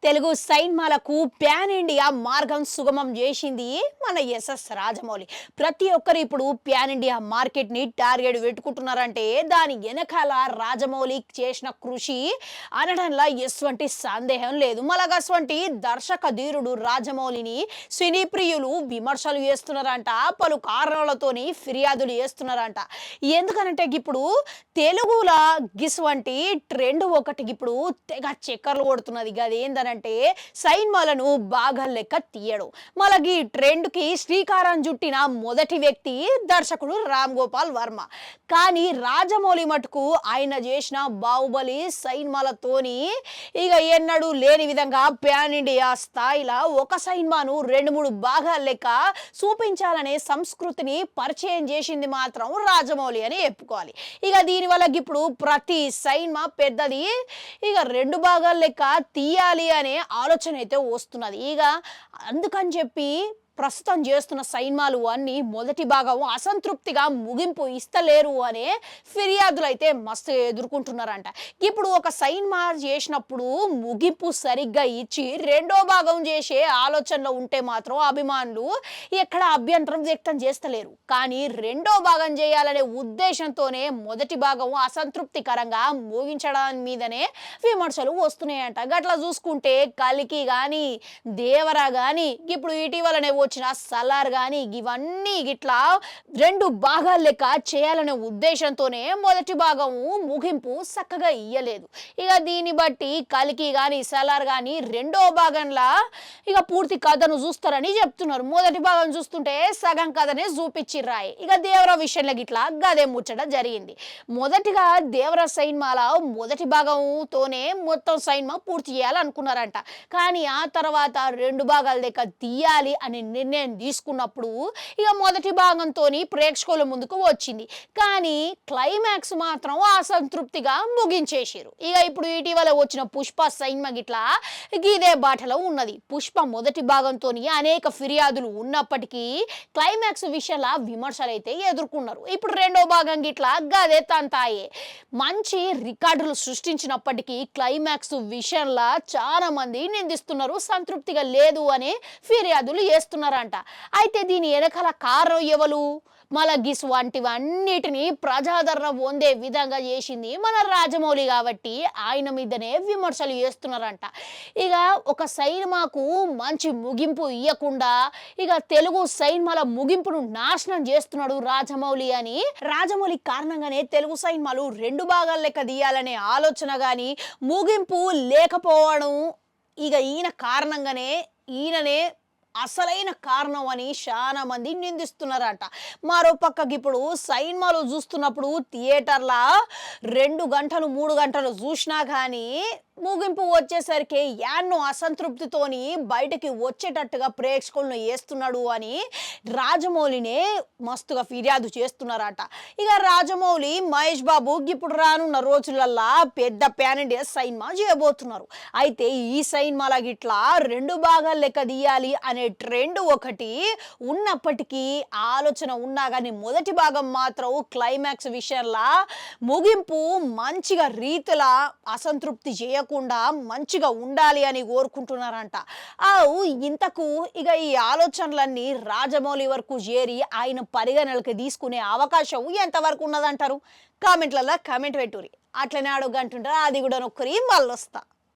Telugu సైన్మాలకు pan India మార్గం సుగమం చేసింది మన ఎస్ఎస్ రాజమౌళి. ప్రతి ఒక్కరు ఇప్పుడు ప్యాన్ ఇండియా మార్కెట్ని టార్గెట్ పెట్టుకుంటున్నారంటే దాని వెనకాల రాజమౌళి చేసిన కృషి అనడంలో ఎటువంటి సందేహం లేదు. మలగస్వంటి దర్శక ధీరుడు రాజమౌళిని సినీ ప్రియులు విమర్శలు చేస్తున్నారంట, పలు కారణాలతోని ఫిర్యాదులు చేస్తున్నారంట. ఎందుకనంటే ఇప్పుడు తెలుగులో గిసువంటి ట్రెండ్ ఒకటి ఇప్పుడు తెగ చక్కర్లు కొడుతున్నది. గదేందనంటే సైన్మాలను బాగా లెక్క తీయడు. మళ్ళీ ట్రెండ్కి శ్రీకారం చుట్టిన మొదటి వ్యక్తి దర్శకుడు రామ్ గోపాల్ వర్మ. కానీ రాజమౌళి మటుకు ఆయన చేసిన బాహుబలి సైన్మాలతోని ఇక ఎన్నడూ లేని విధంగా ప్యాన్ ఇండియా స్థాయిలో ఒక సైన్మాను 2-3 భాగాల లెక్క చూపించాలనే సంస్కృతిని పరిచయం చేసింది మాత్రం రాజమౌళి అని చెప్పుకోవాలి. ఇక దీనివల్ల ఇప్పుడు ప్రతి సైన్మా పెద్దది ఇక 2 భాగాల లెక్క తీయాలి అనే ఆలోచన అయితే వస్తున్నది. ఇక అందుకని చెప్పి ప్రస్తుతం చేస్తున్న సైన్మాలు అన్నీ మొదటి భాగం అసంతృప్తిగా ముగింపు ఇస్తలేరు అనే ఫిర్యాదులు అయితే మస్తు ఎదుర్కొంటున్నారంట. ఇప్పుడు ఒక సైన్మా చేసినప్పుడు ముగింపు సరిగ్గా ఇచ్చి రెండో భాగం చేసే ఆలోచనలో ఉంటే మాత్రం అభిమానులు ఎక్కడ అభ్యంతరం వ్యక్తం చేస్తలేరు. కానీ రెండో భాగం చేయాలనే ఉద్దేశంతోనే మొదటి భాగం అసంతృప్తికరంగా ముగించడం మీదనే విమర్శలు వస్తున్నాయంట. గట్లా చూసుకుంటే కలికి కానీ దేవరా కానీ ఇప్పుడు ఇటీవలనే వచ్చిన సలార్ కానీ ఇవన్నీ ఇట్లా 2 భాగాల లెక్క చేయాలనే ఉద్దేశంతోనే మొదటి భాగము ముగింపు చక్కగా ఇయ్యలేదు. ఇక దీన్ని బట్టి కలికి కానీ సలార్ కానీ రెండో భాగంలో ఇక పూర్తి కథను చూస్తారని చెప్తున్నారు. మొదటి భాగం చూస్తుంటే సగం కథనే చూపించిర్రాయి. ఇక దేవర విషయంలో ఇట్లా గదే ముచ్చట జరిగింది. మొదటిగా దేవర సైన్మాల మొదటి భాగంతోనే మొత్తం సైన్మా పూర్తి చేయాలనుకున్నారంట. కానీ ఆ తర్వాత 2 భాగాల లెక్క తీయాలి అని నిర్ణయం తీసుకున్నప్పుడు ఇక మొదటి భాగంతో ప్రేక్షకుల ముందుకు వచ్చింది. కానీ క్లైమాక్స్ మాత్రం అసంతృప్తిగా ముగించేసారు. ఇక ఇప్పుడు ఇటీవల వచ్చిన పుష్ప సైన్మా గిట్లా ఇదే బాటలో ఉన్నది. పుష్ప మొదటి భాగంతో అనేక ఫిర్యాదులు ఉన్నప్పటికీ క్లైమాక్స్ విషయంలో విమర్శలు అయితే ఎదుర్కొన్నారు. ఇప్పుడు రెండో భాగం గిట్లా గదే తంతాయే. మంచి రికార్డులు సృష్టించినప్పటికీ క్లైమాక్స్ విషయంలో చాలా మంది నిందిస్తున్నారు, సంతృప్తిగా లేదు అనే ఫిర్యాదులు చేస్తున్నారంట. అయితే దీని వెనకాల కారణం ఎవరు? మలగిస్ వంటివన్నిటిని ప్రజాదరణ పొందే విధంగా చేసింది మన రాజమౌళి కాబట్టి ఆయన మీదనే విమర్శలు చేస్తున్నారంట. ఇక ఒక సైన్మాకు మంచి ముగింపు ఇవ్వకుండా ఇక తెలుగు సైన్మాల ముగింపును నాశనం చేస్తున్నాడు రాజమౌళి అని, రాజమౌళి కారణంగానే తెలుగు సైన్మాలు 2 భాగాల లెక్క తీయాలనే ఆలోచన కానీ ముగింపు లేకపోవడం ఇక ఈయన కారణంగానే, ఈయననే అసలైన కారణం అని చాలా మంది నిందిస్తున్నారట. మరో పక్కకి ఇప్పుడు సైన్మాలు చూస్తున్నప్పుడు థియేటర్లా 2 గంటలు 3 గంటలు చూసినా కానీ ముగింపు వచ్చేసరికి యాన్నో అసంతృప్తితోని బయటకి వచ్చేటట్టుగా ప్రేక్షకులను వేస్తున్నాడు అని రాజమౌళినే మస్తుగా ఫిర్యాదు చేస్తున్నారట. ఇక రాజమౌళి మహేష్ బాబు ఇప్పుడు రానున్న రోజులల్లా పెద్ద ప్యాన్ ఇండియా సైన్మా చేయబోతున్నారు. అయితే ఈ సైన్మాల గిట్లా 2 భాగాల లెక్క తీయాలి అనే ట్రెండ్ ఒకటి ఉన్నప్పటికీ ఆలోచన ఉన్నా కానీ మొదటి భాగం మాత్రం క్లైమాక్స్ విషయంలో ముగింపు మంచిగా రీతిలా అసంతృప్తి చేయకుండా మంచిగా ఉండాలి అని కోరుకుంటున్నారంట. ఇంతకు ఇక ఈ ఆలోచనలన్నీ రాజమౌళి వరకు చేరి ఆయన పరిగణనలకు తీసుకునే అవకాశం ఎంతవరకు ఉన్నదంటారు? కామెంట్లలో కామెంట్ పెట్టుర్రి. అట్లనే అడుగంటుంటారు, అది కూడా నొక్కరి మళ్ళొస్తా.